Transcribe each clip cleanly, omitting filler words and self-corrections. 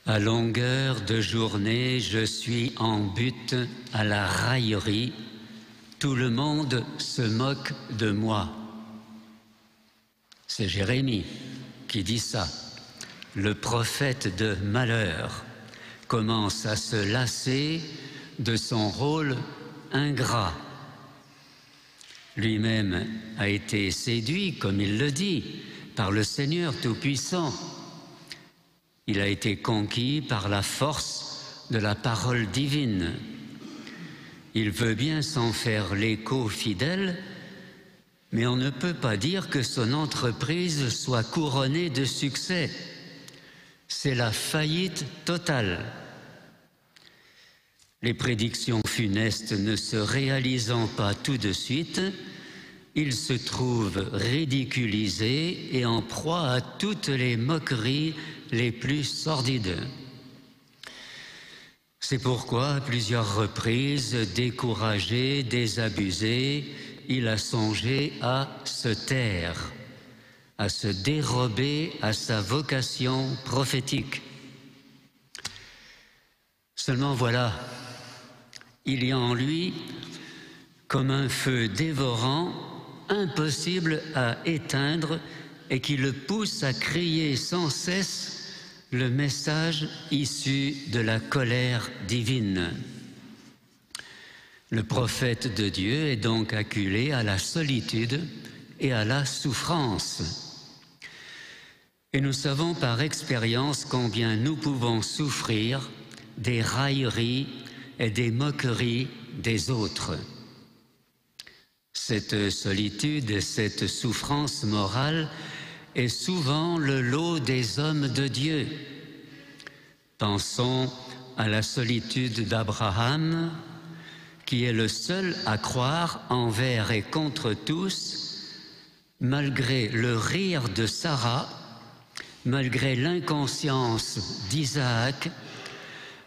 À longueur de journée, je suis en butte à la raillerie. Tout le monde se moque de moi. C'est Jérémie qui dit ça. Le prophète de malheur commence à se lasser de son rôle ingrat. Lui-même a été séduit, comme il le dit, par le Seigneur Tout-Puissant. Il a été conquis par la force de la parole divine. Il veut bien s'en faire l'écho fidèle, mais on ne peut pas dire que son entreprise soit couronnée de succès. C'est la faillite totale. Les prédictions funestes ne se réalisant pas tout de suite, il se trouve ridiculisé et en proie à toutes les moqueries les plus sordides. C'est pourquoi, à plusieurs reprises, découragé, désabusé, il a songé à se taire, à se dérober à sa vocation prophétique. Seulement voilà, il y a en lui comme un feu dévorant, impossible à éteindre et qui le pousse à crier sans cesse le message issu de la colère divine. Le prophète de Dieu est donc acculé à la solitude et à la souffrance. Et nous savons par expérience combien nous pouvons souffrir des railleries et des moqueries des autres. Cette solitude et cette souffrance morale est souvent le lot des hommes de Dieu. Pensons à la solitude d'Abraham, qui est le seul à croire envers et contre tous, malgré le rire de Sarah, malgré l'inconscience d'Isaac,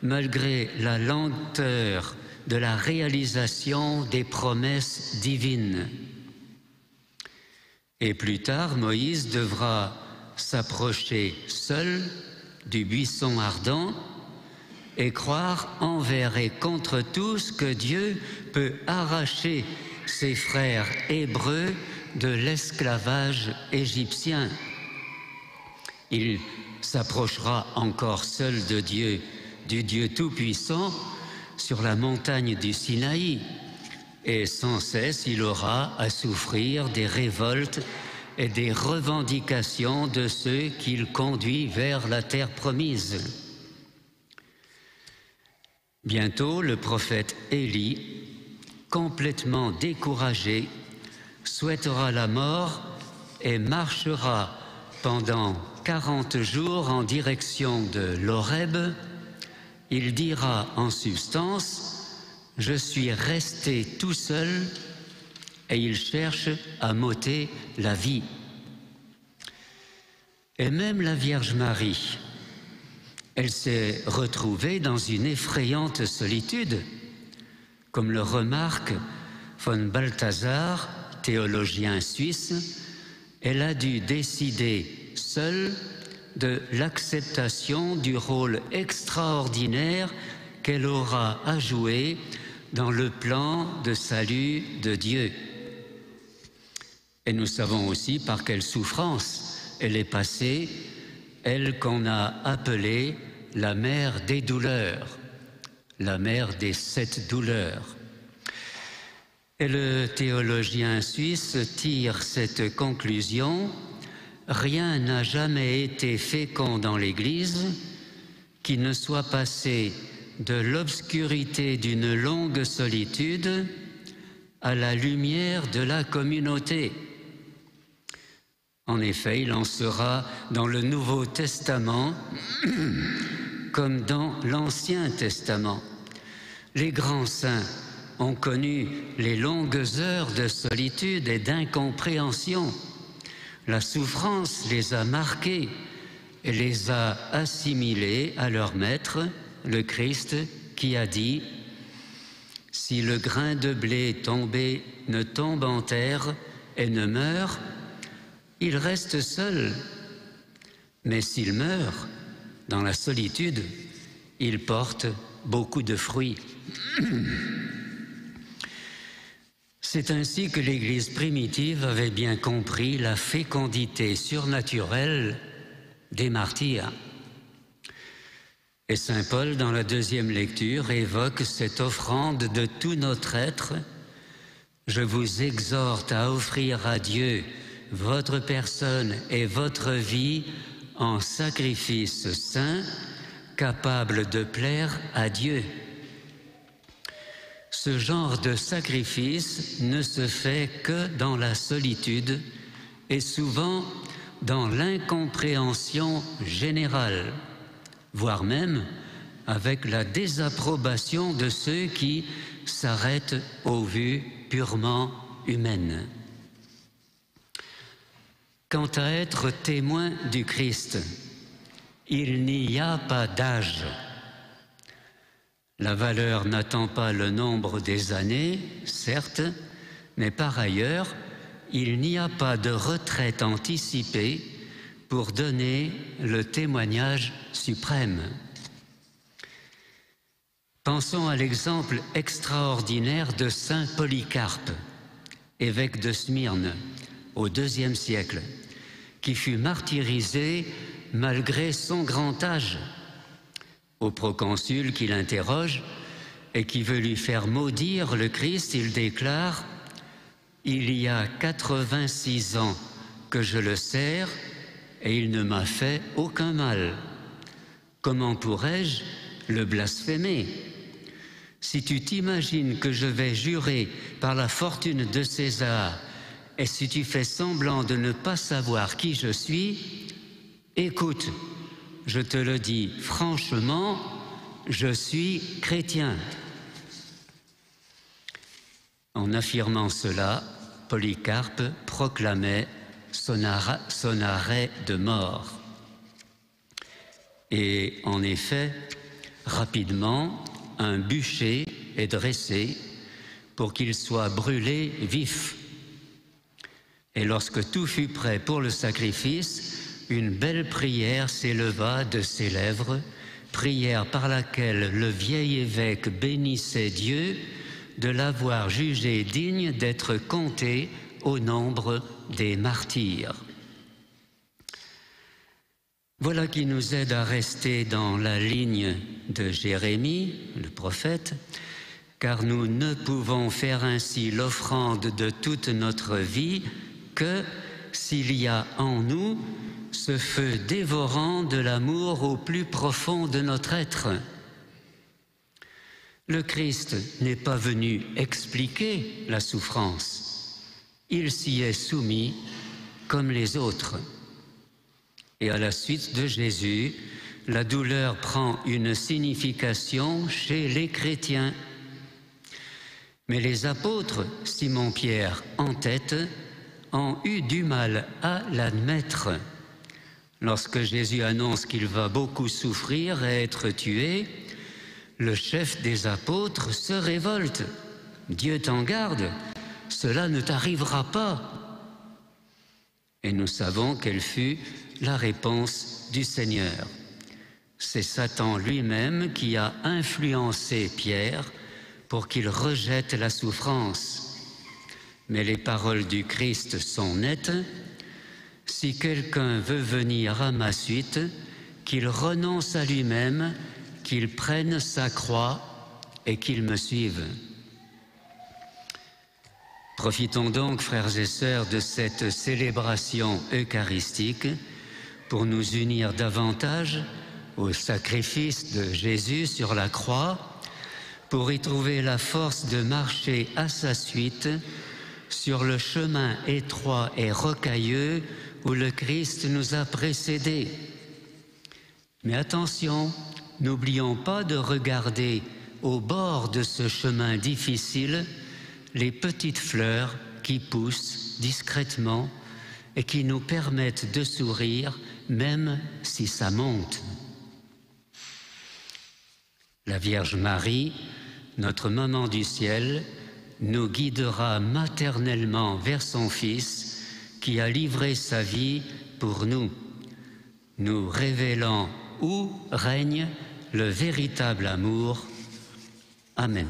malgré la lenteur de la réalisation des promesses divines. Et plus tard, Moïse devra s'approcher seul du buisson ardent et croire envers et contre tous que Dieu peut arracher ses frères hébreux de l'esclavage égyptien. Il s'approchera encore seul de Dieu, du Dieu Tout-Puissant, sur la montagne du Sinaï, et sans cesse il aura à souffrir des révoltes et des revendications de ceux qu'il conduit vers la terre promise. Bientôt, le prophète Élie, complètement découragé, souhaitera la mort et marchera pendant 40 jours en direction de l'Horeb. Il dira en substance « Je suis resté tout seul » et il cherche à m'ôter la vie. Et même la Vierge Marie, elle s'est retrouvée dans une effrayante solitude, comme le remarque von Balthasar, théologien suisse. Elle a dû décider seule de l'acceptation du rôle extraordinaire qu'elle aura à jouer dans le plan de salut de Dieu. Et nous savons aussi par quelle souffrance elle est passée, elle qu'on a appelée la mère des douleurs, la mère des 7 douleurs. Et le théologien suisse tire cette conclusion: rien n'a jamais été fécond dans l'Église qui ne soit passé de l'obscurité d'une longue solitude à la lumière de la communauté. En effet, il en sera dans le Nouveau Testament comme dans l'Ancien Testament. Les grands saints ont connu les longues heures de solitude et d'incompréhension. La souffrance les a marqués et les a assimilés à leur maître, le Christ, qui a dit « Si le grain de blé tombé ne tombe en terre et ne meurt, il reste seul. Mais s'il meurt, dans la solitude, il porte beaucoup de fruits. C'est ainsi que l'Église primitive avait bien compris la fécondité surnaturelle des martyrs. Et saint Paul, dans la deuxième lecture, évoque cette offrande de tout notre être. Je vous exhorte à offrir à Dieu votre personne et votre vie en sacrifice saint, capable de plaire à Dieu. Ce genre de sacrifice ne se fait que dans la solitude et souvent dans l'incompréhension générale, voire même avec la désapprobation de ceux qui s'arrêtent aux vues purement humaines. Quant à être témoin du Christ, il n'y a pas d'âge. La valeur n'attend pas le nombre des années, certes, mais par ailleurs, il n'y a pas de retraite anticipée pour donner le témoignage suprême. Pensons à l'exemple extraordinaire de saint Polycarpe, évêque de Smyrne, au IIe siècle, qui fut martyrisé malgré son grand âge. Au proconsul qui l'interroge et qui veut lui faire maudire le Christ, il déclare « Il y a 86 ans que je le sers et il ne m'a fait aucun mal. Comment pourrais-je le blasphémer ? Si tu t'imagines que je vais jurer par la fortune de César et si tu fais semblant de ne pas savoir qui je suis, écoute, je te le dis franchement, je suis chrétien. » En affirmant cela, Polycarpe proclamait son arrêt de mort. Et en effet, rapidement, un bûcher est dressé pour qu'il soit brûlé vif. Et lorsque tout fut prêt pour le sacrifice, une belle prière s'éleva de ses lèvres, prière par laquelle le vieil évêque bénissait Dieu de l'avoir jugé digne d'être compté au nombre des martyrs. Voilà qui nous aide à rester dans la ligne de Jérémie, le prophète, car nous ne pouvons faire ainsi l'offrande de toute notre vie que s'il y a en nous ce feu dévorant de l'amour au plus profond de notre être. Le Christ n'est pas venu expliquer la souffrance, il s'y est soumis comme les autres. Et à la suite de Jésus, la douleur prend une signification chez les chrétiens. Mais les apôtres, Simon-Pierre en tête, ont eu du mal à l'admettre. Lorsque Jésus annonce qu'il va beaucoup souffrir et être tué, le chef des apôtres se révolte. « Dieu t'en garde, cela ne t'arrivera pas. » Et nous savons quelle fut la réponse du Seigneur. C'est Satan lui-même qui a influencé Pierre pour qu'il rejette la souffrance. Mais les paroles du Christ sont nettes. « Si quelqu'un veut venir à ma suite, qu'il renonce à lui-même, qu'il prenne sa croix et qu'il me suive. » Profitons donc, frères et sœurs, de cette célébration eucharistique pour nous unir davantage au sacrifice de Jésus sur la croix, pour y trouver la force de marcher à sa suite sur le chemin étroit et rocailleux où le Christ nous a précédés. Mais attention, n'oublions pas de regarder au bord de ce chemin difficile les petites fleurs qui poussent discrètement et qui nous permettent de sourire même si ça monte. La Vierge Marie, notre maman du ciel, nous guidera maternellement vers son Fils qui a livré sa vie pour nous, nous révélant où règne le véritable amour. Amen.